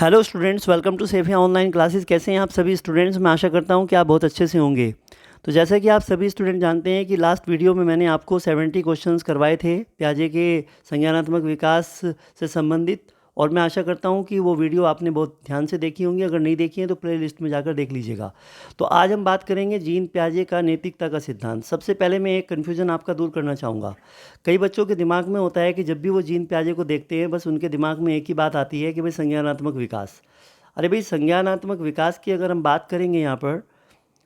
Hello students, welcome to सेफिया online classes. कैसे हैं आप सभी स्टूडेंट्स? मैं आशा करता हूं कि आप बहुत अच्छे से होंगे। तो जैसा कि आप सभी स्टूडेंट जानते हैं कि लास्ट वीडियो में मैंने आपको 70 क्वेश्चंस करवाए थे प्याजे के संज्ञानात्मक विकास से संबंधित, और मैं आशा करता हूं कि वो वीडियो आपने बहुत ध्यान से देखी होंगी। अगर नहीं देखी है तो प्ले लिस्ट में जाकर देख लीजिएगा। तो आज हम बात करेंगे जीन प्याजे का नैतिकता का सिद्धांत। सबसे पहले मैं एक कन्फ्यूज़न आपका दूर करना चाहूँगा। कई बच्चों के दिमाग में होता है कि जब भी वो जीन प्याजे को देखते हैं, बस उनके दिमाग में एक ही बात आती है कि भाई संज्ञानात्मक विकास। अरे भाई, संज्ञानात्मक विकास की अगर हम बात करेंगे यहाँ पर,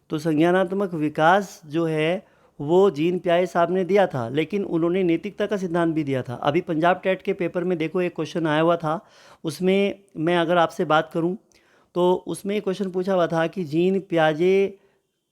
तो संज्ञानात्मक विकास जो है वो जीन प्याजे साहब ने दिया था, लेकिन उन्होंने नैतिकता का सिद्धांत भी दिया था। अभी पंजाब टेट के पेपर में देखो, एक क्वेश्चन आया हुआ था। उसमें मैं अगर आपसे बात करूं तो उसमें एक क्वेश्चन पूछा हुआ था कि जीन प्याजे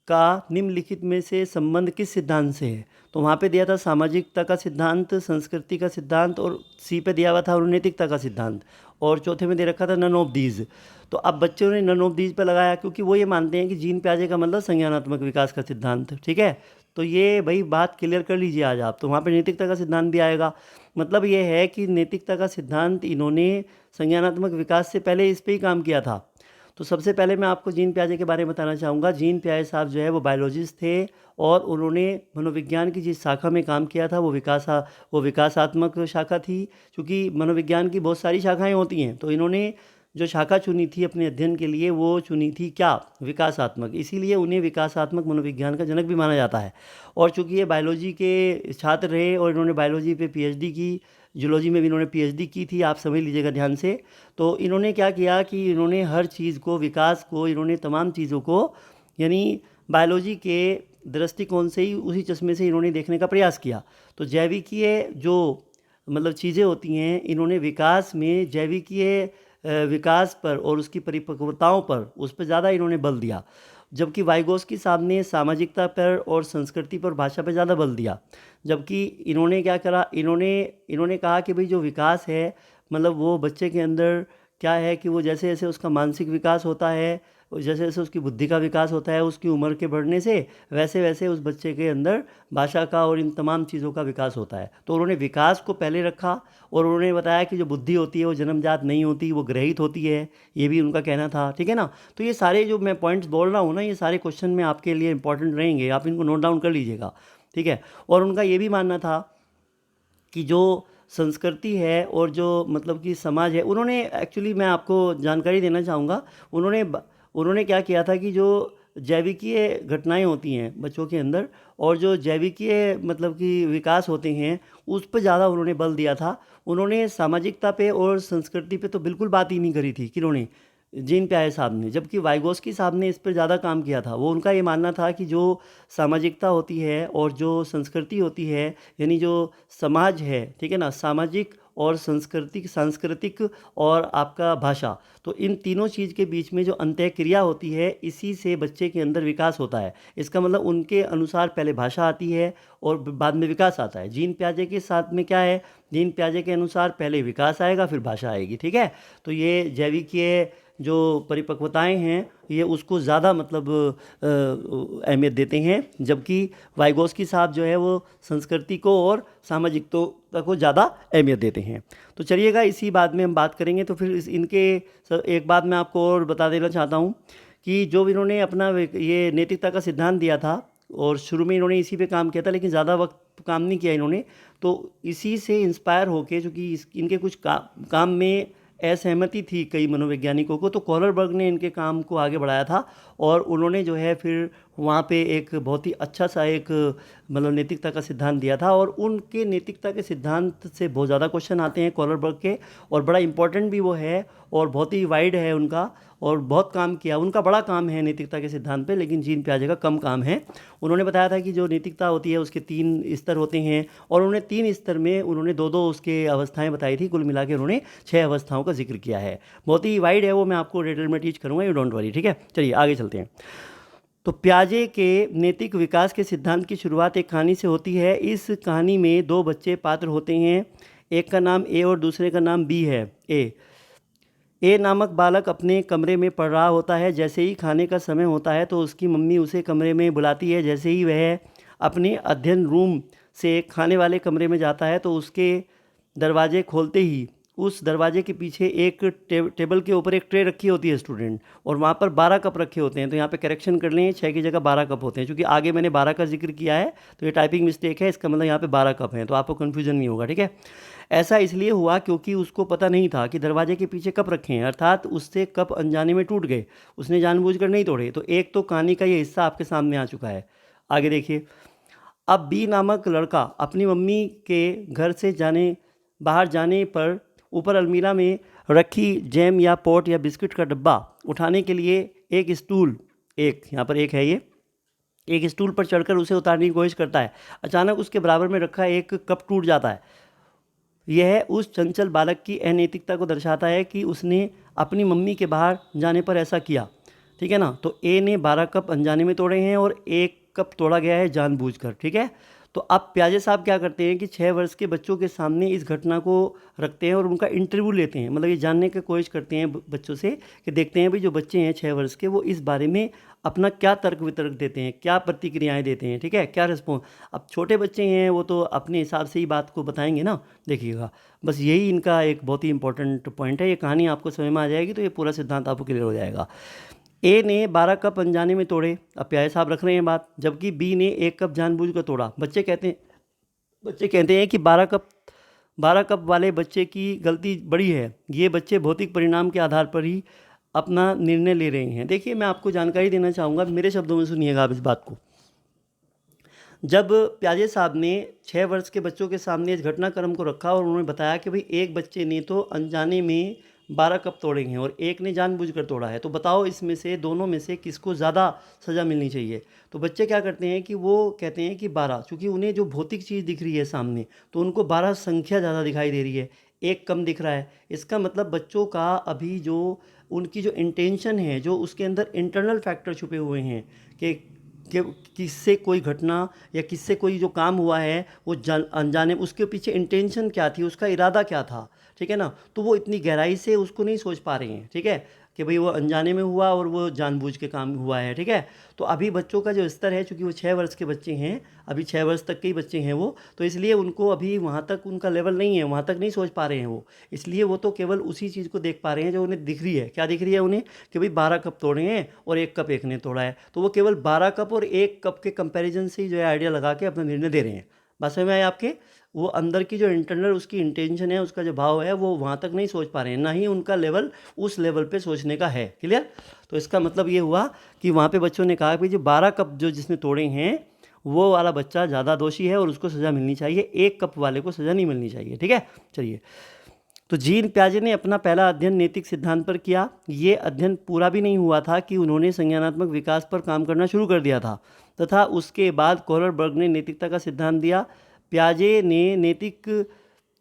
का निम्नलिखित में से संबंध किस सिद्धांत से है। तो वहाँ पे दिया था सामाजिकता का सिद्धांत, संस्कृति का सिद्धांत, और सी पे दिया हुआ था नैतिकता का सिद्धांत, और चौथे में दे रखा था नन ऑफ दीज। तो अब बच्चों ने नन ऑफ दीज पे लगाया, क्योंकि वो ये मानते हैं कि जीन प्याजे का मतलब संज्ञानात्मक विकास का सिद्धांत। ठीक है, तो ये भाई बात क्लियर कर लीजिए आज आप। तो वहाँ पे नैतिकता का सिद्धांत भी आएगा। मतलब ये है कि नैतिकता का सिद्धांत इन्होंने संज्ञानात्मक विकास से पहले इस पर ही काम किया था। तो सबसे पहले मैं आपको जीन प्याजे के बारे में बताना चाहूँगा। जीन प्याजे साहब जो है वो बायोलॉजिस्ट थे, और उन्होंने मनोविज्ञान की जिस शाखा में काम किया था वो विकासात्मक शाखा थी। क्योंकि मनोविज्ञान की बहुत सारी शाखाएं होती हैं, तो इन्होंने जो शाखा चुनी थी अपने अध्ययन के लिए, वो चुनी थी क्या? विकासात्मक। इसीलिए उन्हें विकासात्मक मनोविज्ञान का जनक भी माना जाता है। और चूंकि ये बायोलॉजी के छात्र रहे और इन्होंने बायोलॉजी पे पीएचडी की, जूलॉजी में भी इन्होंने पीएचडी की थी, आप समझ लीजिएगा ध्यान से। तो इन्होंने क्या किया कि इन्होंने हर चीज़ को, विकास को, इन्होंने तमाम चीज़ों को यानी बायोलॉजी के दृष्टिकोण से ही, उसी चश्मे से इन्होंने देखने का प्रयास किया। तो जैविकीय जो मतलब चीज़ें होती हैं, इन्होंने विकास में जैविकीय विकास पर और उसकी परिपक्वताओं पर, उस पर ज़्यादा इन्होंने बल दिया। जबकि वाइगोस्की साहब ने सामाजिकता पर और संस्कृति पर, भाषा पर ज़्यादा बल दिया। जबकि इन्होंने क्या करा, इन्होंने कहा कि भाई जो विकास है, मतलब वो बच्चे के अंदर क्या है कि वो जैसे जैसे उसका मानसिक विकास होता है, जैसे जैसे उसकी बुद्धि का विकास होता है उसकी उम्र के बढ़ने से, वैसे वैसे उस बच्चे के अंदर भाषा का और इन तमाम चीज़ों का विकास होता है। तो उन्होंने विकास को पहले रखा, और उन्होंने बताया कि जो बुद्धि होती है वो जन्मजात नहीं होती, वो ग्रहित होती है। ये भी उनका कहना था। ठीक है ना? तो ये सारे जो मैं पॉइंट्स बोल रहा हूँ ना, ये सारे क्वेश्चन में आपके लिए इंपॉर्टेंट रहेंगे, आप इनको नोट डाउन कर लीजिएगा। ठीक है। और उनका ये भी मानना था कि जो संस्कृति है और जो मतलब कि समाज है, उन्होंने एक्चुअली, मैं आपको जानकारी देना चाहूँगा, उन्होंने क्या किया था कि जो जैविकीय घटनाएं होती हैं बच्चों के अंदर, और जो जैविकीय मतलब कि विकास होते हैं, उस पर ज़्यादा उन्होंने बल दिया था। उन्होंने सामाजिकता पे और संस्कृति पे तो बिल्कुल बात ही नहीं करी थी किन्होंने, जीन प्याजे साहब ने। जबकि वाइगोस्की साहब ने इस पर ज़्यादा काम किया था। वो, उनका ये मानना था कि जो सामाजिकता होती है और जो संस्कृति होती है, यानी जो समाज है, ठीक है ना, सामाजिक और सांस्कृतिक और आपका भाषा, तो इन तीनों चीज़ के बीच में जो अंतःक्रिया होती है, इसी से बच्चे के अंदर विकास होता है। इसका मतलब उनके अनुसार पहले भाषा आती है और बाद में विकास आता है। जीन प्याजे के साथ में क्या है, जीन प्याजे के अनुसार पहले विकास आएगा फिर भाषा आएगी। ठीक है। तो ये जैविकीय जो परिपक्वताएं हैं, ये उसको ज़्यादा मतलब अहमियत देते हैं। जबकि वाइगोस्की साहब जो है वो संस्कृति को और सामाजिकता को ज़्यादा अहमियत देते हैं। तो चलिएगा, इसी बात में हम बात करेंगे। तो फिर इनके एक बात मैं आपको और बता देना चाहता हूँ कि जो इन्होंने अपना ये नैतिकता का सिद्धांत दिया था, और शुरू में इन्होंने इसी पे काम किया था, लेकिन ज़्यादा वक्त काम नहीं किया इन्होंने। तो इसी से इंस्पायर होके, चूँकि इनके कुछ काम में असहमति थी कई मनोवैज्ञानिकों को, तो कॉलरबर्ग ने इनके काम को आगे बढ़ाया था। और उन्होंने जो है फिर वहाँ पे एक बहुत ही अच्छा सा एक मतलब नैतिकता का सिद्धांत दिया था। और उनके नैतिकता के सिद्धांत से बहुत ज़्यादा क्वेश्चन आते हैं कॉलरबर्ग के, और बड़ा इंपॉर्टेंट भी वो है, और बहुत ही वाइड है उनका, और बहुत काम किया। उनका बड़ा काम है नैतिकता के सिद्धांत पे, लेकिन जीन प्याजे का कम काम है। उन्होंने बताया था कि जो नैतिकता होती है उसके 3 स्तर होते हैं, और उन्होंने 3 स्तर में उन्होंने 2-2 उसके अवस्थाएं बताई थी। कुल मिला के उन्होंने 6 अवस्थाओं का जिक्र किया है। बहुत ही वाइड है वो, मैं आपको डिटेल में टीच करूँगा, यू डोंट वरी। ठीक है, चलिए आगे चलते हैं। तो प्याजे के नैतिक विकास के सिद्धांत की शुरुआत एक कहानी से होती है। इस कहानी में 2 बच्चे पात्र होते हैं, एक का नाम ए और दूसरे का नाम बी है। ए नामक बालक अपने कमरे में पढ़ रहा होता है। जैसे ही खाने का समय होता है तो उसकी मम्मी उसे कमरे में बुलाती है। जैसे ही वह अपने अध्ययन रूम से खाने वाले कमरे में जाता है तो उसके दरवाजे खोलते ही उस दरवाजे के पीछे एक टेबल के ऊपर एक ट्रे रखी होती है स्टूडेंट, और वहाँ पर 12 कप रखे होते हैं। तो यहाँ पे करेक्शन कर लें, 6 की जगह 12 कप होते हैं। क्योंकि आगे मैंने 12 का जिक्र किया है तो ये टाइपिंग मिस्टेक है, इसका मतलब यहाँ पे 12 कप हैं, तो आपको कन्फ्यूजन नहीं होगा, ठीक है। ऐसा इसलिए हुआ क्योंकि उसको पता नहीं था कि दरवाजे के पीछे कप रखे हैं, अर्थात उससे कप अनजाने में टूट गए, उसने जानबूझकर नहीं तोड़े। तो एक तो कहानी का ये हिस्सा आपके सामने आ चुका है। आगे देखिए, अब बी नामक लड़का अपनी मम्मी के घर से बाहर जाने पर ऊपर अलमीरा में रखी जैम या पॉट या बिस्किट का डब्बा उठाने के लिए एक स्टूल, एक यहाँ पर एक है ये, एक स्टूल पर चढ़कर उसे उतारने की कोशिश करता है। अचानक उसके बराबर में रखा एक कप टूट जाता है। यह उस चंचल बालक की अनैतिकता को दर्शाता है कि उसने अपनी मम्मी के बाहर जाने पर ऐसा किया, ठीक है ना। तो ए ने 12 कप अनजाने में तोड़े हैं और एक कप तोड़ा गया है जानबूझकर, ठीक है। तो अब प्याजे साहब क्या करते हैं कि 6 वर्ष के बच्चों के सामने इस घटना को रखते हैं और उनका इंटरव्यू लेते हैं। मतलब ये जानने की कोशिश करते हैं बच्चों से कि देखते हैं भाई जो बच्चे हैं 6 वर्ष के, वो इस बारे में अपना क्या तर्क वितर्क देते हैं, क्या प्रतिक्रियाएं देते हैं, ठीक है, क्या रिस्पॉन्स। अब छोटे बच्चे हैं वो तो अपने हिसाब से ही बात को बताएंगे ना, देखिएगा। बस यही इनका एक बहुत ही इंपॉर्टेंट पॉइंट है। ये कहानी आपको समझ में आ जाएगी तो ये पूरा सिद्धांत आपको क्लियर हो जाएगा। ए ने 12 कप अनजाने में तोड़े, अब प्यारे साहब रख रहे हैं बात, जबकि बी ने 1 कप जानबूझकर तोड़ा। बच्चे कहते हैं कि 12 कप वाले बच्चे की गलती बड़ी है। ये बच्चे भौतिक परिणाम के आधार पर ही अपना निर्णय ले रहे हैं। देखिए, मैं आपको जानकारी देना चाहूँगा, मेरे शब्दों में सुनिएगा आप इस बात को। जब प्याजे साहब ने 6 वर्ष के बच्चों के सामने इस घटनाक्रम को रखा और उन्होंने बताया कि भाई एक बच्चे ने तो अनजाने में 12 कप तोड़े हैं और एक ने जानबूझकर तोड़ा है, तो बताओ इसमें से दोनों में से किसको ज़्यादा सज़ा मिलनी चाहिए। तो बच्चे क्या करते हैं कि वो कहते हैं कि 12, क्योंकि उन्हें जो भौतिक चीज़ दिख रही है सामने, तो उनको 12 संख्या ज़्यादा दिखाई दे रही है, एक कम दिख रहा है। इसका मतलब बच्चों का अभी जो उनकी जो इंटेंशन है, जो उसके अंदर इंटरनल फैक्टर छुपे हुए हैं कि किससे कोई घटना या किससे कोई जो काम हुआ है वो अनजाने, उसके पीछे इंटेंशन क्या थी, उसका इरादा क्या था, ठीक है ना। तो वो इतनी गहराई से उसको नहीं सोच पा रहे हैं, ठीक है, कि भाई वो अनजाने में हुआ और वो जानबूझ के काम हुआ है, ठीक है। तो अभी बच्चों का जो स्तर है, चूँकि वो 6 वर्ष के बच्चे हैं, अभी 6 वर्ष तक के ही बच्चे हैं वो, तो इसलिए उनको अभी वहाँ तक उनका लेवल नहीं है, वहाँ तक नहीं सोच पा रहे हैं वो। इसलिए वो तो केवल उसी चीज़ को देख पा रहे हैं जो उन्हें दिख रही है। क्या दिख रही है उन्हें कि भाई 12 कप तोड़े हैं और 1 कप एक ने तोड़ा है, तो वो केवल 12 कप और 1 कप के कंपैरिजन से ही जो है आइडिया लगा के अपना निर्णय दे रहे हैं। बात समझ में आए आपके? वो अंदर की जो इंटरनल उसकी इंटेंशन है, उसका जो भाव है, वो वहाँ तक नहीं सोच पा रहे हैं, ना ही उनका लेवल उस लेवल पे सोचने का है। क्लियर? तो इसका मतलब ये हुआ कि वहाँ पे बच्चों ने कहा कि जो 12 कप जो जिसने तोड़े हैं वो वाला बच्चा ज़्यादा दोषी है और उसको सज़ा मिलनी चाहिए, 1 कप वाले को सज़ा नहीं मिलनी चाहिए, ठीक है। चलिए, तो जीन पियाजे ने अपना पहला अध्ययन नैतिक सिद्धांत पर किया। ये अध्ययन पूरा भी नहीं हुआ था कि उन्होंने संज्ञानात्मक विकास पर काम करना शुरू कर दिया था, तथा उसके बाद कोहलरबर्ग ने नैतिकता का सिद्धांत दिया। पियाजे ने नैतिक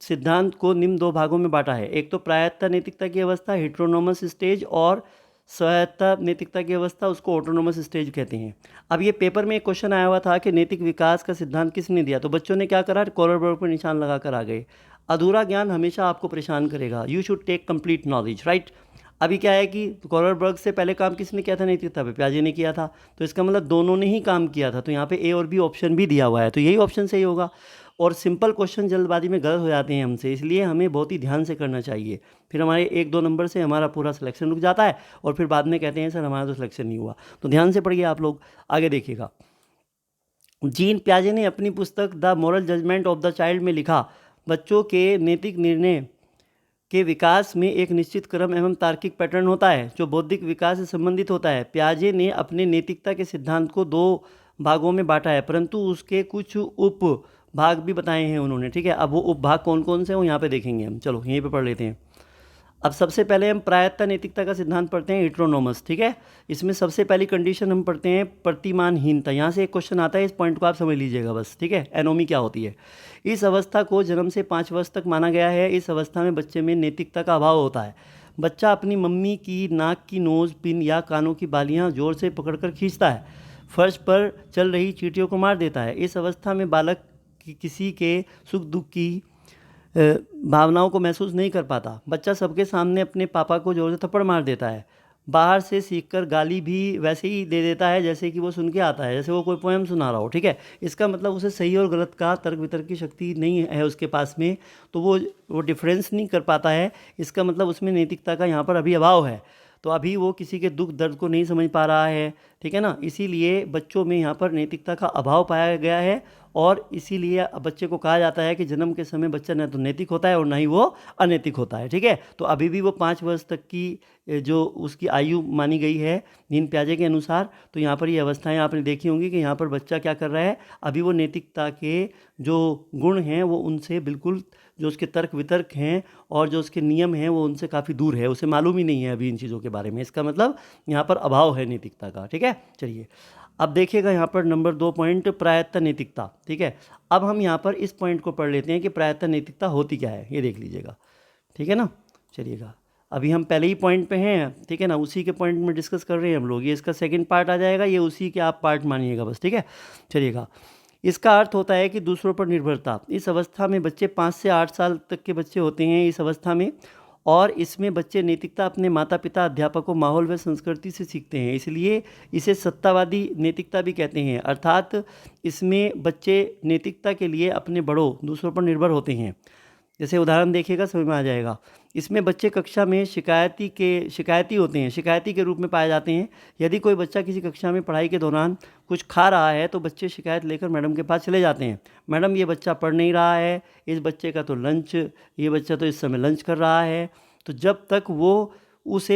सिद्धांत को निम्न 2 भागों में बांटा है। एक तो प्रायत्ता नैतिकता की अवस्था, हेट्रोनोमस स्टेज, और स्वायत्ता नैतिकता की अवस्था, उसको ऑटोनोमस स्टेज कहते हैं। अब ये पेपर में एक क्वेश्चन आया हुआ था कि नैतिक विकास का सिद्धांत किसने दिया, तो बच्चों ने क्या करा, कोहलरबर्ग पर निशान लगा कर आ गए। अधूरा ज्ञान हमेशा आपको परेशान करेगा, you should take complete knowledge, right. अभी क्या है कि कोहलरबर्ग से पहले काम किसने किया था नैतिकता पे, पियाजे ने किया था, तो इसका मतलब दोनों ने ही काम किया था। तो यहाँ पे ए और बी ऑप्शन भी दिया हुआ है, तो यही ऑप्शन सही होगा। और सिंपल क्वेश्चन जल्दबाजी में गलत हो जाते हैं हमसे, इसलिए हमें बहुत ही ध्यान से करना चाहिए। फिर हमारे 1-2 नंबर से हमारा पूरा सिलेक्शन रुक जाता है और फिर बाद में कहते हैं सर हमारा तो सिलेक्शन नहीं हुआ। तो ध्यान से पढ़िए आप लोग, आगे देखिएगा। जीन पियाजे ने अपनी पुस्तक the moral judgment of the child में लिखा, बच्चों के नैतिक निर्णय के विकास में एक निश्चित क्रम एवं तार्किक पैटर्न होता है जो बौद्धिक विकास से संबंधित होता है। पियाजे ने अपने नैतिकता के सिद्धांत को 2 भागों में बांटा है, परंतु उसके कुछ उप भाग भी बताए हैं उन्होंने, ठीक है। अब वो उप भाग कौन कौन से हैं वो यहाँ पे देखेंगे हम, चलो यहीं पे पढ़ लेते हैं। अब सबसे पहले हम प्रायत्ता नैतिकता का सिद्धांत पढ़ते हैं, हेट्रोनोमस, ठीक है। इसमें सबसे पहली कंडीशन हम पढ़ते हैं प्रतिमानहीनता। यहाँ से एक क्वेश्चन आता है, इस पॉइंट को आप समझ लीजिएगा बस, ठीक है। एनोमी क्या होती है? इस अवस्था को जन्म से 5 वर्ष तक माना गया है। इस अवस्था में बच्चे में नैतिकता का अभाव होता है। बच्चा अपनी मम्मी की नाक की नोज़ पिन या कानों की बालियाँ जोर से पकड़कर खींचता है, फर्श पर चल रही चींटियों को मार देता है। इस अवस्था में बालक किसी के सुख दुख की भावनाओं को महसूस नहीं कर पाता। बच्चा सबके सामने अपने पापा को जोर से थप्पड़ मार देता है। बाहर से सीखकर गाली भी वैसे ही दे देता है जैसे कि वो सुन के आता है, जैसे वो कोई पोएम सुना रहा हो, ठीक है। इसका मतलब उसे सही और गलत का तर्क वितर्क की शक्ति नहीं है उसके पास में, तो वो डिफरेंस नहीं कर पाता है। इसका मतलब उसमें नैतिकता का यहाँ पर अभी अभाव है। तो अभी वो किसी के दुख दर्द को नहीं समझ पा रहा है, ठीक है ना। इसीलिए बच्चों में यहाँ पर नैतिकता का अभाव पाया गया है, और इसीलिए बच्चे को कहा जाता है कि जन्म के समय बच्चा न तो नैतिक होता है और ना ही वो अनैतिक होता है, ठीक है। तो अभी भी वो 5 वर्ष तक की जो उसकी आयु मानी गई है दीन प्याजे के अनुसार। तो यहाँ पर ये अवस्थाएं आपने देखी होंगी कि यहाँ पर बच्चा क्या कर रहा है, अभी वो नैतिकता के जो गुण हैं वो उनसे बिल्कुल, जो उसके तर्क वितर्क हैं और जो उसके नियम हैं वो उनसे काफ़ी दूर है, उसे मालूम ही नहीं है अभी इन चीज़ों के बारे में। इसका मतलब यहाँ पर अभाव है नैतिकता का, ठीक है। चलिए अब देखिएगा यहाँ पर नंबर 2 पॉइंट, प्रायत्त नैतिकता, ठीक है। अब हम यहाँ पर इस पॉइंट को पढ़ लेते हैं कि प्रायत्त नैतिकता होती क्या है, ये देख लीजिएगा, ठीक है ना। चलिएगा अभी हम पहले ही पॉइंट पे हैं, ठीक है ना, उसी के पॉइंट में डिस्कस कर रहे हैं हम लोग। ये इसका सेकंड पार्ट आ जाएगा, ये उसी के आप पार्ट मानिएगा बस, ठीक है। चलिएगा, इसका अर्थ होता है कि दूसरों पर निर्भरता। इस अवस्था में बच्चे 5 से 8 साल तक के बच्चे होते हैं इस अवस्था में, और इसमें बच्चे नैतिकता अपने माता पिता, अध्यापकों, माहौल व संस्कृति से सीखते हैं। इसलिए इसे सत्तावादी नैतिकता भी कहते हैं। अर्थात इसमें बच्चे नैतिकता के लिए अपने बड़ों, दूसरों पर निर्भर होते हैं। जैसे उदाहरण देखिएगा समझ में आ जाएगा। इसमें बच्चे कक्षा में शिकायती होते हैं, शिकायती के रूप में पाए जाते हैं। यदि कोई बच्चा किसी कक्षा में पढ़ाई के दौरान कुछ खा रहा है तो बच्चे शिकायत लेकर मैडम के पास चले जाते हैं। मैडम, ये बच्चा पढ़ नहीं रहा है, इस बच्चे का तो ये बच्चा तो इस समय लंच कर रहा है। तो जब तक वो उस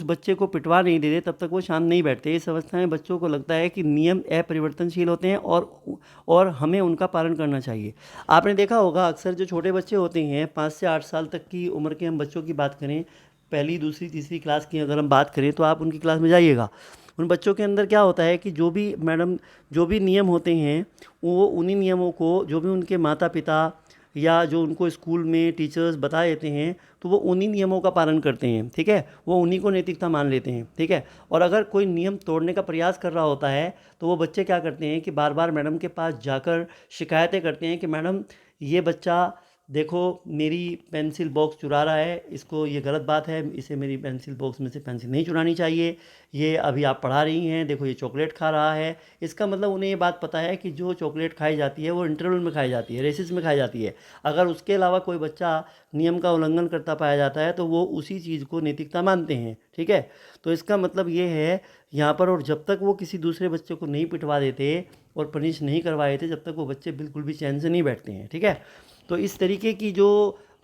बच्चे को पिटवा नहीं देते तब तक वो शांत नहीं बैठते। इस अवस्था में बच्चों को लगता है कि नियम अपरिवर्तनशील होते हैं और हमें उनका पालन करना चाहिए। आपने देखा होगा अक्सर जो छोटे बच्चे होते हैं, 5 से 8 साल तक की उम्र के हम बच्चों की बात करें, पहली, दूसरी, तीसरी क्लास की अगर हम बात करें, तो आप उनकी क्लास में जाइएगा। उन बच्चों के अंदर क्या होता है कि जो भी नियम होते हैं, वो उन्हीं नियमों को जो भी उनके माता पिता या जो उनको स्कूल में टीचर्स बता देते हैं, तो वो उन्हीं नियमों का पालन करते हैं, ठीक है। वो उन्हीं को नैतिकता मान लेते हैं, ठीक है। और अगर कोई नियम तोड़ने का प्रयास कर रहा होता है तो वो बच्चे क्या करते हैं कि बार बार मैडम के पास जाकर शिकायतें करते हैं कि मैडम, ये बच्चा देखो मेरी पेंसिल बॉक्स चुरा रहा है, इसको ये गलत बात है, इसे मेरी पेंसिल बॉक्स में से पेंसिल नहीं चुरानी चाहिए। ये अभी आप पढ़ा रही हैं, देखो ये चॉकलेट खा रहा है। इसका मतलब उन्हें ये बात पता है कि जो चॉकलेट खाई जाती है वो इंटरवल में खाई जाती है, रेसिस में खाई जाती है। अगर उसके अलावा कोई बच्चा नियम का उल्लंघन करता पाया जाता है तो वो उसी चीज़ को नैतिकता मानते हैं, ठीक है। तो इसका मतलब ये है यहाँ पर, और जब तक वो किसी दूसरे बच्चे को नहीं पिटवा देते और पनिश नहीं करवाए थे, जब तक वो बच्चे बिल्कुल भी चैन से नहीं बैठते हैं, ठीक है। तो इस तरीके की जो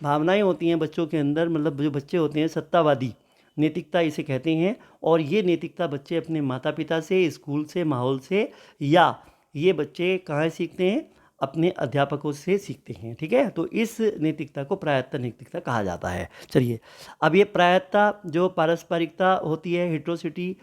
भावनाएं होती हैं बच्चों के अंदर, मतलब जो बच्चे होते हैं, सत्तावादी नैतिकता इसे कहते हैं। और ये नैतिकता बच्चे अपने माता पिता से, स्कूल से, माहौल से, या ये बच्चे कहाँ सीखते हैं, अपने अध्यापकों से सीखते हैं, ठीक है। तो इस नैतिकता को प्रायत्त नैतिकता कहा जाता है। चलिए, अब ये प्रायत्ता जो पारस्परिकता होती है, हेट्रोसिटी,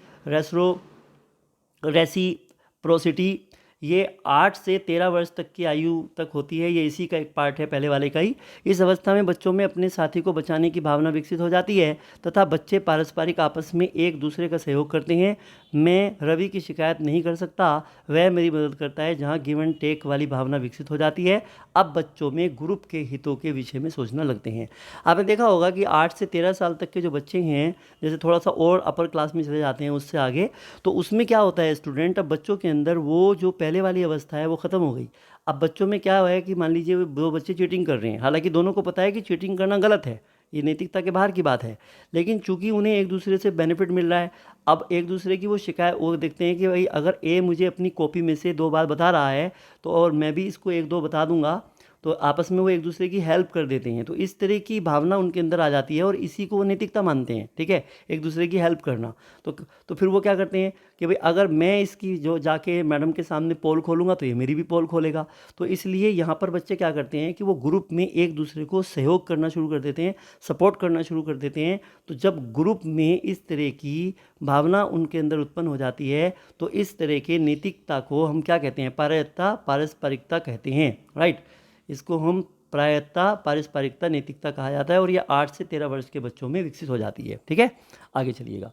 रेसिप्रोसिटी, ये 8 से 13 वर्ष तक की आयु तक होती है। ये इसी का एक पार्ट है, पहले वाले का ही। इस अवस्था में बच्चों में अपने साथी को बचाने की भावना विकसित हो जाती है तथा बच्चे पारस्परिक आपस में एक दूसरे का सहयोग करते हैं। मैं रवि की शिकायत नहीं कर सकता, वह मेरी मदद करता है, जहाँ गिव एंड टेक वाली भावना विकसित हो जाती है। अब बच्चों में ग्रुप के हितों के विषय में सोचना लगते हैं। आपने देखा होगा कि 8 से 13 साल तक के जो बच्चे हैं, जैसे थोड़ा सा और अपर क्लास में चले जाते हैं उससे आगे, तो उसमें क्या होता है स्टूडेंट, अब बच्चों के अंदर वो जो पहले वाली अवस्था है वो ख़त्म हो गई। अब बच्चों में क्या है कि मान लीजिए दो बच्चे चीटिंग कर रहे हैं, हालांकि दोनों को पता है कि चीटिंग करना गलत है, ये नैतिकता के बाहर की बात है, लेकिन चूंकि उन्हें एक दूसरे से बेनिफिट मिल रहा है, अब एक दूसरे की वो देखते हैं कि भाई अगर ए मुझे अपनी कॉपी में से 2 बार बता रहा है तो और मैं भी इसको 1-2 बता दूंगा, तो आपस में वो एक दूसरे की हेल्प कर देते हैं। तो इस तरह की भावना उनके अंदर आ जाती है और इसी को वो नैतिकता मानते हैं, ठीक है, एक दूसरे की हेल्प करना। तो फिर वो क्या करते हैं कि भाई अगर मैं इसकी जो जाके मैडम के सामने पोल खोलूँगा तो ये मेरी भी पोल खोलेगा। तो इसलिए यहाँ पर बच्चे क्या करते हैं कि वो ग्रुप में एक दूसरे को सहयोग करना शुरू कर देते हैं, सपोर्ट करना शुरू कर देते हैं। तो जब ग्रुप में इस तरह की भावना उनके अंदर उत्पन्न हो जाती है तो इस तरह के नैतिकता को हम क्या कहते हैं, पारस्परिकता कहते हैं, राइट। इसको हम प्रायत्ता, पारस्परिकता, नैतिकता कहा जाता है और ये 8 से 13 वर्ष के बच्चों में विकसित हो जाती है, ठीक है। आगे चलिएगा।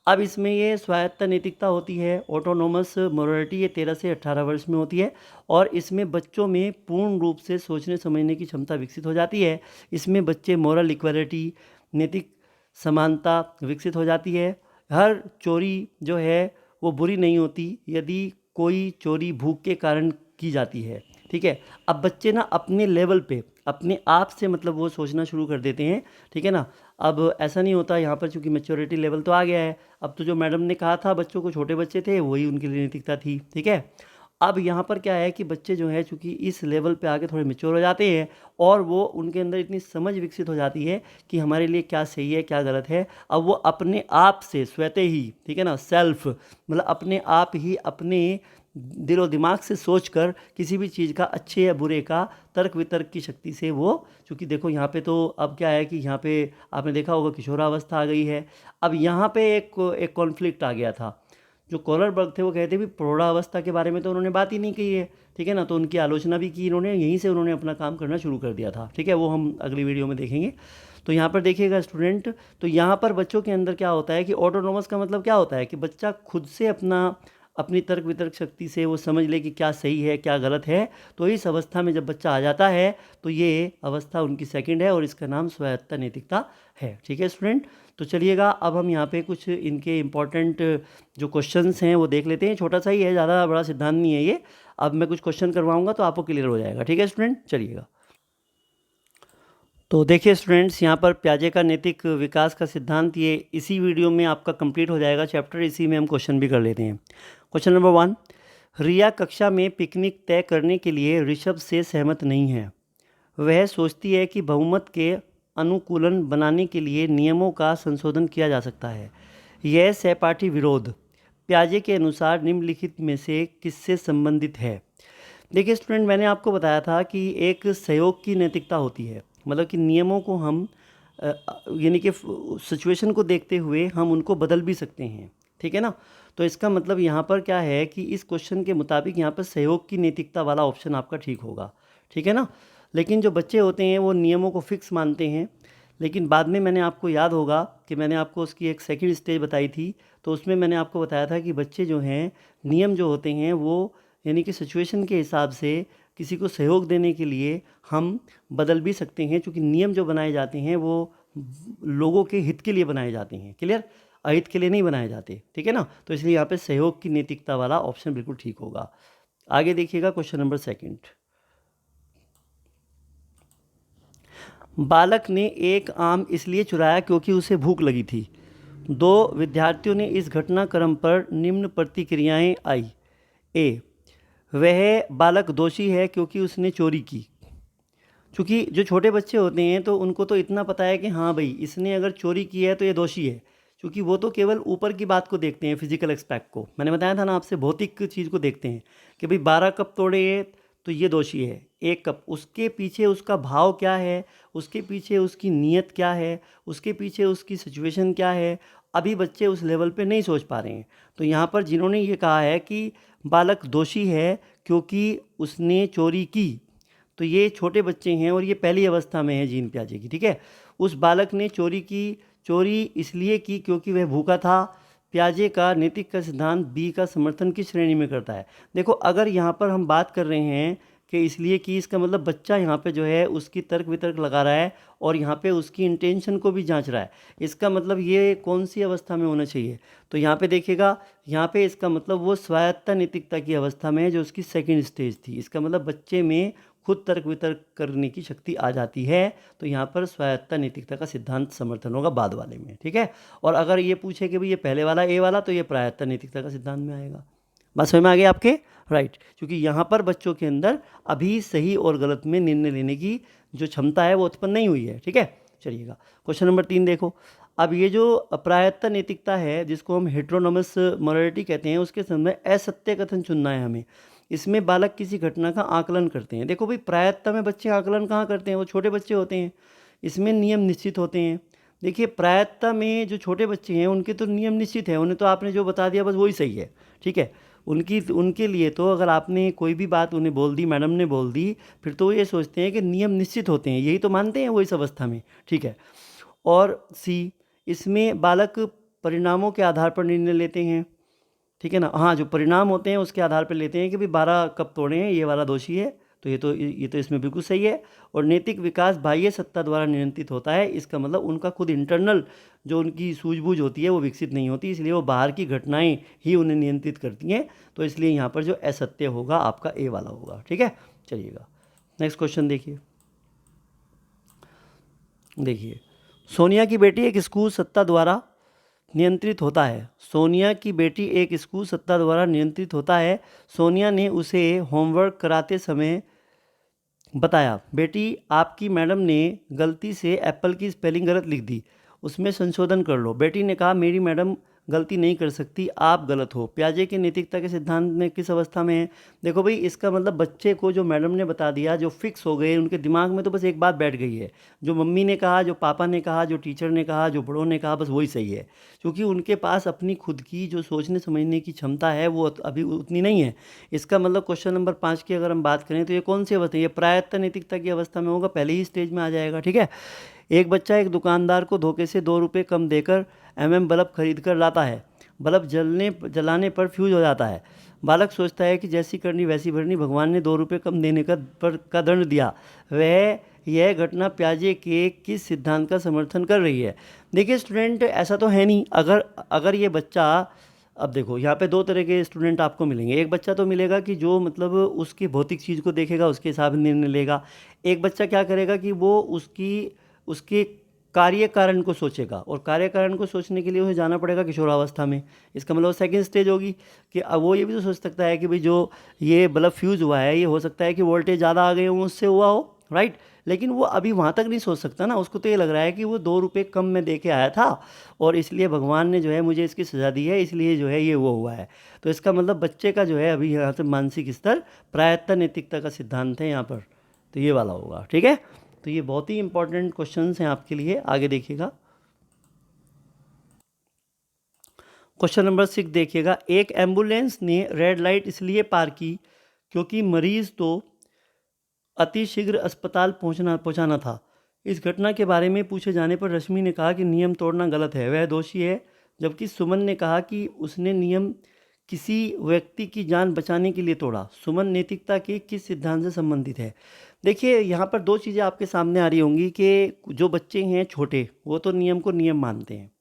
अब इसमें ये स्वायत्त नैतिकता होती है, ऑटोनोमस मोरालिटी, ये 13 से 18 वर्ष में होती है और इसमें बच्चों में पूर्ण रूप से सोचने समझने की क्षमता विकसित हो जाती है। इसमें बच्चे मोरल इक्वालिटी, नैतिक समानता विकसित हो जाती है। हर चोरी जो है वो बुरी नहीं होती यदि कोई चोरी भूख के कारण की जाती है। ठीक है, अब बच्चे ना अपने लेवल पे अपने आप से मतलब वो सोचना शुरू कर देते हैं। ठीक है ना, अब ऐसा नहीं होता यहाँ पर, चूंकि मेच्योरिटी लेवल तो आ गया है। अब तो जो मैडम ने कहा था बच्चों को, छोटे बच्चे थे वही उनके लिए नैतिकता थी। ठीक है, अब यहाँ पर क्या है कि बच्चे जो है चूंकि इस लेवल पे आके थोड़े मेच्योर हो जाते हैं और वो उनके अंदर इतनी समझ विकसित हो जाती है कि हमारे लिए क्या सही है क्या गलत है। अब वो अपने आप से स्वतः ही, ठीक है ना, सेल्फ मतलब अपने आप ही अपने दिलो दिमाग से सोचकर किसी भी चीज़ का अच्छे या बुरे का तर्क वितर्क की शक्ति से वो, चूँकि देखो यहाँ पे तो अब क्या है कि यहाँ पे आपने देखा होगा किशोरावस्था आ गई है। अब यहाँ पे एक कॉन्फ्लिक्ट आ गया था। जो कोलरबर्ग थे वो कहते भी प्रौढ़ावस्था के बारे में तो उन्होंने बात ही नहीं की है। ठीक है ना, तो उनकी आलोचना भी की इन्होंने, यहीं से उन्होंने अपना काम करना शुरू कर दिया था। ठीक है, वो हम अगली वीडियो में देखेंगे। तो यहाँ पर देखिएगा स्टूडेंट, तो यहाँ पर बच्चों के अंदर क्या होता है कि ऑटोनोमस का मतलब क्या होता है कि बच्चा खुद से अपनी तर्क वितर्क शक्ति से वो समझ ले कि क्या सही है क्या गलत है। तो इस अवस्था में जब बच्चा आ जाता है तो ये अवस्था उनकी सेकंड है और इसका नाम स्वायत्ता नैतिकता है। ठीक है स्टूडेंट, तो चलिएगा अब हम यहाँ पे कुछ इनके इम्पॉर्टेंट जो क्वेश्चंस हैं वो देख लेते हैं। छोटा सा ही है, ज़्यादा बड़ा सिद्धांत नहीं है ये। अब मैं कुछ क्वेश्चन करवाऊंगा तो आपको क्लियर हो जाएगा। ठीक है स्टूडेंट, चलिएगा। तो देखिए स्टूडेंट्स, यहाँ पर प्याजे का नैतिक विकास का सिद्धांत ये इसी वीडियो में आपका कंप्लीट हो जाएगा चैप्टर। इसी में हम क्वेश्चन भी कर लेते हैं। क्वेश्चन नंबर 1, रिया कक्षा में पिकनिक तय करने के लिए ऋषभ से सहमत नहीं है। वह सोचती है कि बहुमत के अनुकूलन बनाने के लिए नियमों का संशोधन किया जा सकता है। यह सहपाठी विरोध प्याजे के अनुसार निम्नलिखित में से किससे संबंधित है। देखिए स्टूडेंट, मैंने आपको बताया था कि एक सहयोग की नैतिकता होती है, मतलब कि नियमों को हम यानी कि सिचुएशन को देखते हुए हम उनको बदल भी सकते हैं। ठीक है ना, तो इसका मतलब यहाँ पर क्या है कि इस क्वेश्चन के मुताबिक यहाँ पर सहयोग की नैतिकता वाला ऑप्शन आपका ठीक होगा। ठीक है ना, लेकिन जो बच्चे होते हैं वो नियमों को फिक्स मानते हैं, लेकिन बाद में मैंने आपको याद होगा कि मैंने आपको उसकी एक सेकंड स्टेज बताई थी। तो उसमें मैंने आपको बताया था कि बच्चे जो हैं नियम जो होते हैं वो यानी कि सिचुएशन के हिसाब से किसी को सहयोग देने के लिए हम बदल भी सकते हैं, क्योंकि नियम जो बनाए जाते हैं वो लोगों के हित के लिए बनाए जाते हैं। क्लियर, अहित के लिए नहीं बनाए जाते। ठीक है ना, तो इसलिए यहाँ पे सहयोग की नैतिकता वाला ऑप्शन बिल्कुल ठीक होगा। आगे देखिएगा क्वेश्चन नंबर 2। बालक ने एक आम इसलिए चुराया क्योंकि उसे भूख लगी थी। 2 विद्यार्थियों ने इस घटनाक्रम पर निम्न प्रतिक्रियाएं आई। ए, वह बालक दोषी है क्योंकि उसने चोरी की। क्योंकि जो छोटे बच्चे होते हैं तो उनको तो इतना पता है कि हाँ भाई इसने अगर चोरी की है तो ये दोषी है, क्योंकि वो तो केवल ऊपर की बात को देखते हैं, फिजिकल एक्सपेक्ट को। मैंने बताया था ना आपसे, भौतिक चीज़ को देखते हैं कि भाई 12 कप तोड़े ये तो ये दोषी है। 1 कप, उसके पीछे उसका भाव क्या है, उसके पीछे उसकी नीयत क्या है, उसके पीछे उसकी सिचुएशन क्या है, अभी बच्चे उस लेवल पे नहीं सोच पा रहे हैं। तो यहाँ पर जिन्होंने ये कहा है कि बालक दोषी है क्योंकि उसने चोरी की, तो ये छोटे बच्चे हैं और ये पहली अवस्था में है जीन प्याजे की। ठीक है, उस बालक ने चोरी की, चोरी इसलिए की क्योंकि वह भूखा था। प्याजे का नैतिक का सिद्धांत बी का समर्थन किस श्रेणी में करता है। देखो, अगर यहाँ पर हम बात कर रहे हैं कि इसलिए कि, इसका मतलब बच्चा यहाँ पे जो है उसकी तर्क वितर्क लगा रहा है और यहाँ पे उसकी इंटेंशन को भी जांच रहा है। इसका मतलब ये कौन सी अवस्था में होना चाहिए, तो यहाँ पे देखिएगा, यहाँ पे इसका मतलब वो स्वायत्ता नैतिकता की अवस्था में है जो उसकी सेकंड स्टेज थी। इसका मतलब बच्चे में खुद तर्क वितर्क करने की शक्ति आ जाती है। तो यहाँ पर स्वायत्ता नैतिकता का सिद्धांत समर्थन होगा बाद वाले में। ठीक है, और अगर ये पूछे कि भाई ये पहले वाला ए वाला, तो ये प्रायत्ता नैतिकता का सिद्धांत में आएगा। बात समझ में आ गई आपके, राइट। क्योंकि यहाँ पर बच्चों के अंदर अभी सही और गलत में निर्णय लेने की जो क्षमता है वो उत्पन्न नहीं हुई है। ठीक है, चलिएगा क्वेश्चन नंबर 3 देखो। अब ये जो प्रायत्ता नैतिकता है जिसको हम हेट्रोनोमस मोरालिटी कहते हैं, उसके संबंध में असत्य कथन चुनना है हमें। इसमें बालक किसी घटना का आकलन करते हैं। देखो भाई, प्रायत्ता में बच्चे आकलन कहाँ करते हैं, वो छोटे बच्चे होते हैं, इसमें नियम निश्चित होते हैं। देखिए, प्रायत्ता में जो छोटे बच्चे हैं उनके तो नियम निश्चित है, उन्हें तो आपने जो बता दिया बस वही सही है। ठीक है, उनके लिए तो अगर आपने कोई भी बात उन्हें बोल दी, मैडम ने बोल दी, फिर तो वो ये सोचते हैं कि नियम निश्चित होते हैं, यही तो मानते हैं वो इस अवस्था में। ठीक है, और सी, इसमें बालक परिणामों के आधार पर निर्णय लेते हैं। ठीक है ना, हाँ, जो परिणाम होते हैं उसके आधार पर लेते हैं कि भाई 12 कप तोड़े हैं, ये वाला दोषी है तो ये तो इसमें बिल्कुल सही है। और नैतिक विकास बाह्य सत्ता द्वारा नियंत्रित होता है, इसका मतलब उनका खुद इंटरनल जो उनकी सूझबूझ होती है वो विकसित नहीं होती, इसलिए वो बाहर की घटनाएं ही उन्हें नियंत्रित करती हैं। तो इसलिए यहाँ पर जो असत्य होगा आपका ए वाला होगा। ठीक है, चलिएगा नेक्स्ट क्वेश्चन देखिए। सोनिया की बेटी एक स्कूल सत्ता द्वारा नियंत्रित होता है। सोनिया की बेटी एक स्कूल सत्ता द्वारा नियंत्रित होता है। सोनिया ने उसे होमवर्क कराते समय बताया, बेटी आपकी मैडम ने गलती से एप्पल की स्पेलिंग गलत लिख दी, उसमें संशोधन कर लो। बेटी ने कहा, मेरी मैडम गलती नहीं कर सकती, आप गलत हो। पियाजे के नैतिकता के सिद्धांत में किस अवस्था में है? देखो भाई, इसका मतलब बच्चे को जो मैडम ने बता दिया, जो फिक्स हो गए, उनके दिमाग में तो बस एक बात बैठ गई है, जो मम्मी ने कहा, जो पापा ने कहा, जो टीचर ने कहा, जो बड़ों ने कहा, बस वही सही है। क्योंकि उनके पास अपनी खुद की जो सोचने समझने की क्षमता है वो अभी उतनी नहीं है। इसका मतलब क्वेश्चन नंबर 5 की अगर हम बात करें तो ये कौन सी अवस्था है? ये प्रायत्त नैतिकता की अवस्था में होगा, पहले ही स्टेज में आ जाएगा। ठीक है, एक बच्चा एक दुकानदार को धोखे से 2 रुपये कम देकर बल्ब खरीद कर लाता है। बल्ब जलाने पर फ्यूज हो जाता है। बालक सोचता है कि जैसी करनी वैसी भरनी, भगवान ने 2 रुपये कम देने का दंड दिया। यह घटना पियाजे के किस सिद्धांत का समर्थन कर रही है? देखिए स्टूडेंट, ऐसा तो है नहीं। अगर ये बच्चा, अब देखो यहाँ पे 2 तरह के स्टूडेंट आपको मिलेंगे। एक बच्चा तो मिलेगा कि जो मतलब उसकी भौतिक चीज़ को देखेगा, उसके हिसाब से निर्णय लेगा। एक बच्चा क्या करेगा कि वो उसके कार्य कारण को सोचेगा, और कार्य कारण को सोचने के लिए उसे जाना पड़ेगा किशोरावस्था में। इसका मतलब सेकंड स्टेज होगी कि अब वो ये भी तो सोच सकता है कि भाई जो ये बल्ब फ्यूज़ हुआ है, ये हो सकता है कि वोल्टेज ज़्यादा आ गए हो, उससे हुआ हो, राइट। लेकिन वो अभी वहाँ तक नहीं सोच सकता ना, उसको तो ये लग रहा है कि वो 2 रुपये कम में दे के आया था और इसलिए भगवान ने जो है मुझे इसकी सज़ा दी है, इसलिए जो है ये वो हुआ है। तो इसका मतलब बच्चे का जो है अभी यहाँ से मानसिक स्तर प्रायत्त नैतिकता का सिद्धांत है यहाँ पर, तो ये वाला होगा। ठीक है, तो ये बहुत ही इंपॉर्टेंट क्वेश्चंस हैं आपके लिए, आगे देखिएगा। क्वेश्चन नंबर 6 देखिएगा। एक एम्बुलेंस ने रेड लाइट इसलिए पार की क्योंकि मरीज तो अति शीघ्र अस्पताल पहुंचाना था। इस घटना के बारे में पूछे जाने पर रश्मि ने कहा कि नियम तोड़ना गलत है, वह दोषी है। जबकि सुमन ने कहा कि उसने नियम किसी व्यक्ति की जान बचाने के लिए तोड़ा। सुमन नैतिकता के किस सिद्धांत से संबंधित है? देखिए यहाँ पर 2 चीज़ें आपके सामने आ रही होंगी कि जो बच्चे हैं छोटे, वो तो नियम को नियम मानते हैं।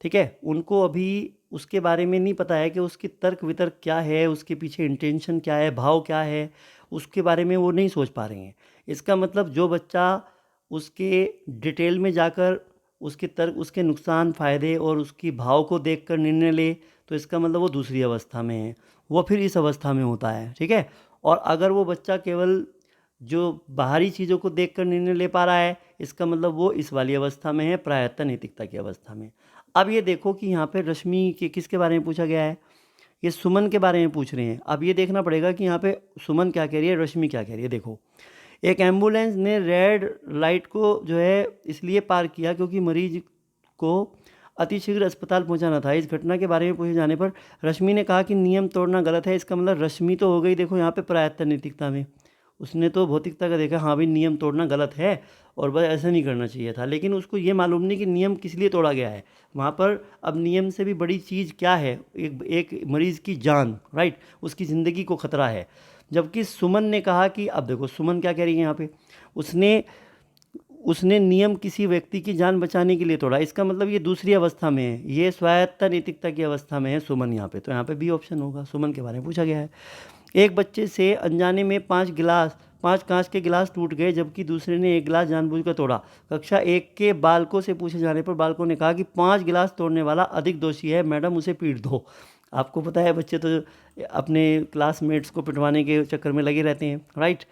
ठीक है, उनको अभी उसके बारे में नहीं पता है कि उसकी तर्क वितर्क क्या है, उसके पीछे इंटेंशन क्या है, भाव क्या है, उसके बारे में वो नहीं सोच पा रहे हैं। इसका मतलब जो बच्चा उसके डिटेल में जाकर उसके तर्क, उसके नुकसान फ़ायदे और उसकी भाव को देखकर निर्णय ले, तो इसका मतलब वो दूसरी अवस्था में है, वो फिर इस अवस्था में होता है। ठीक है, और अगर वो बच्चा केवल जो बाहरी चीज़ों को देखकर निर्णय ले पा रहा है, इसका मतलब वो इस वाली अवस्था में है, प्रायत्त नैतिकता की अवस्था में। अब ये देखो कि यहाँ पे रश्मि के किसके बारे में पूछा गया है, ये सुमन के बारे में पूछ रहे हैं। अब ये देखना पड़ेगा कि यहाँ पे सुमन क्या कह रही है, रश्मि क्या कह रही है। देखो, एक एम्बुलेंस ने रेड लाइट को जो है इसलिए पार किया क्योंकि मरीज को अतिशीघ्र अस्पताल पहुंचाना था। इस घटना के बारे में पूछे जाने पर रश्मि ने कहा कि नियम तोड़ना गलत है। इसका मतलब रश्मि तो हो गई, देखो यहाँ पे प्रायत्त नैतिकता में, उसने तो भौतिकता का देखा, हाँ भाई नियम तोड़ना गलत है और बस ऐसा नहीं करना चाहिए था, लेकिन उसको ये मालूम नहीं कि नियम किस लिए तोड़ा गया है वहाँ पर। अब नियम से भी बड़ी चीज़ क्या है, एक मरीज़ की जान, राइट, उसकी ज़िंदगी को खतरा है। जबकि सुमन ने कहा कि, अब देखो सुमन क्या कह रही है यहाँ पे, उसने नियम किसी व्यक्ति की जान बचाने के लिए तोड़ा। इसका मतलब ये दूसरी अवस्था में है, ये स्वायत्त नैतिकता की अवस्था में है सुमन यहाँ पे, तो यहाँ पे बी ऑप्शन होगा, सुमन के बारे में पूछा गया है। एक बच्चे से अनजाने में 5 कांच के गिलास टूट गए, जबकि दूसरे ने एक गिलास जानबूझकर तोड़ा। कक्षा 1 के बालकों से पूछे जाने पर बालकों ने कहा कि 5 गिलास तोड़ने वाला अधिक दोषी है, मैडम उसे पीट दो। आपको पता है बच्चे तो अपने क्लासमेट्स को पिटवाने के चक्कर में लगे रहते हैं, राइट।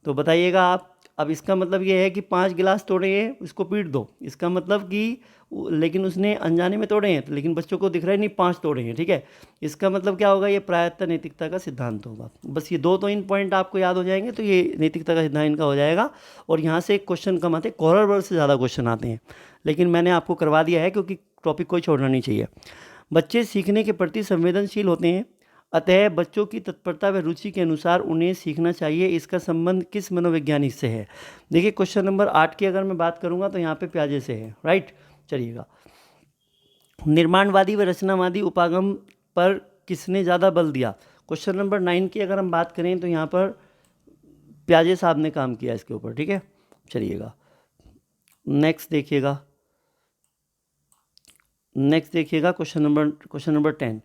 तो बताइएगा आप, अब इसका मतलब ये है कि 5 गिलास तोड़े हैं, इसको पीट दो। इसका मतलब कि लेकिन उसने अनजाने में तोड़े हैं, लेकिन बच्चों को दिख रहा है नहीं 5 तोड़े हैं। ठीक है, इसका मतलब क्या होगा, ये प्रायत्त नैतिकता का सिद्धांत होगा। बस ये 2 तो इन पॉइंट आपको याद हो जाएंगे, तो ये नैतिकता का सिद्धांत इनका हो जाएगा। और यहाँ से एक क्वेश्चन कम आते हैं, कॉरल वर्ग से ज़्यादा क्वेश्चन आते हैं, लेकिन मैंने आपको करवा दिया है क्योंकि टॉपिक कोई छोड़ना नहीं चाहिए। बच्चे सीखने के प्रति संवेदनशील होते हैं, अतः बच्चों की तत्परता व रुचि के अनुसार उन्हें सीखना चाहिए। इसका संबंध किस मनोवैज्ञानिक से है? देखिए क्वेश्चन नंबर 8 की अगर मैं बात करूंगा तो यहाँ पे पियाजे से है, राइट। चलिएगा, निर्माणवादी व रचनावादी उपागम पर किसने ज़्यादा बल दिया? क्वेश्चन नंबर 9 की अगर हम बात करें तो यहाँ पर प्याजे साहब ने काम किया इसके ऊपर, ठीक है। चलिएगा नेक्स्ट देखिएगा, क्वेश्चन नंबर 10।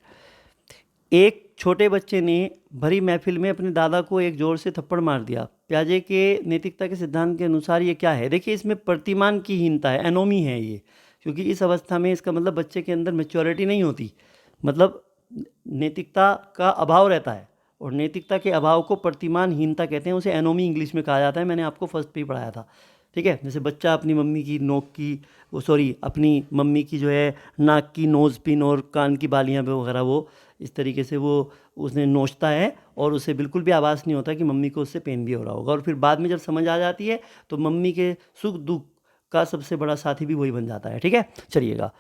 एक छोटे बच्चे ने भरी महफिल में अपने दादा को एक जोर से थप्पड़ मार दिया। प्याजे के नैतिकता के सिद्धांत के अनुसार ये क्या है? देखिए इसमें प्रतिमान की हीनता है, एनोमी है ये, क्योंकि इस अवस्था में इसका मतलब बच्चे के अंदर मैच्योरिटी नहीं होती, मतलब नैतिकता का अभाव रहता है, और नैतिकता के अभाव को प्रतिमानहीनता कहते हैं, उसे एनोमी इंग्लिश में कहा जाता है। मैंने आपको फर्स्ट पे ही पढ़ाया था, ठीक है। जैसे बच्चा अपनी मम्मी की नोक की अपनी मम्मी की जो है नाक की नोज़ पिन और कान की बालियाँ वगैरह वो इस तरीके से वो उसने नोचता है, और उसे बिल्कुल भी आभास नहीं होता कि मम्मी को उससे पेन भी हो रहा होगा, और फिर बाद में जब समझ आ जाती है तो मम्मी के सुख दुख का सबसे बड़ा साथी भी वही बन जाता है, ठीक है। चलिएगा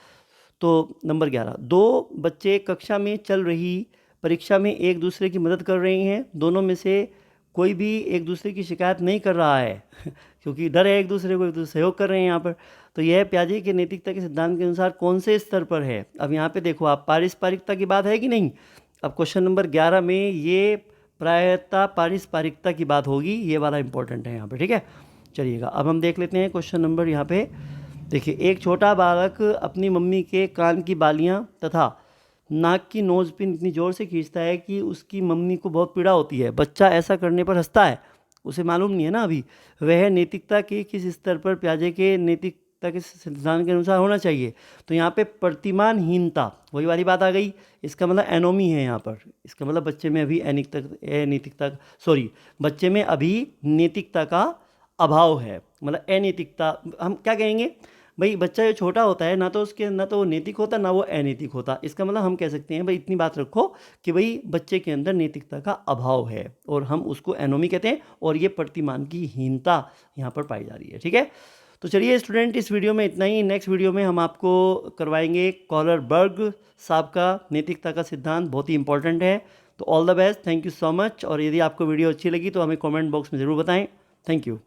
तो नंबर 11, दो बच्चे कक्षा में चल रही परीक्षा में एक दूसरे की मदद कर रहे हैं। दोनों में से कोई भी एक दूसरे की शिकायत नहीं कर रहा है क्योंकि डर है एक दूसरे को, एक दूसरे सहयोग कर रहे हैं यहाँ पर। तो यह प्याजे के नैतिकता के सिद्धांत के अनुसार कौन से स्तर पर है? अब यहाँ पे देखो आप, पारस्परिकता की बात है कि नहीं? अब क्वेश्चन नंबर 11 में ये प्रायता पारस्परिकता की बात होगी, ये वाला इंपॉर्टेंट है यहाँ पे, ठीक है। चलिएगा अब हम देख लेते हैं क्वेश्चन नंबर यहाँ पे। देखिए एक छोटा बालक अपनी मम्मी के कान की बालियाँ तथा नाक की नोज़ पिन इतनी ज़ोर से खींचता है कि उसकी मम्मी को बहुत पीड़ा होती है। बच्चा ऐसा करने पर हंसता है, उसे मालूम नहीं है ना अभी वह नैतिकता के किस स्तर पर प्याजे के नैतिकता के सिद्धांत के अनुसार होना चाहिए। तो यहाँ पे प्रतिमानहीनता वही वाली बात आ गई, इसका मतलब एनोमी है यहाँ पर। इसका मतलब बच्चे में अभी बच्चे में अभी नैतिकता का अभाव है, मतलब अनैतिकता। हम क्या कहेंगे भाई, बच्चा जो छोटा होता है ना तो वो नैतिक होता ना वो अनैतिक होता। इसका मतलब हम कह सकते हैं भाई इतनी बात रखो कि भाई बच्चे के अंदर नैतिकता का अभाव है, और हम उसको एनोमी कहते हैं, और ये प्रतिमान की हीनता यहाँ पर पाई जा रही है, ठीक है। तो चलिए स्टूडेंट, इस वीडियो में इतना ही। नेक्स्ट वीडियो में हम आपको करवाएंगे कॉलरबर्ग साहब का नैतिकता का सिद्धांत, बहुत ही इंपॉर्टेंट है। तो all the best, thank you so much. और यदि आपको वीडियो अच्छी लगी तो हमें कॉमेंट बॉक्स में ज़रूर बताएँ। Thank you.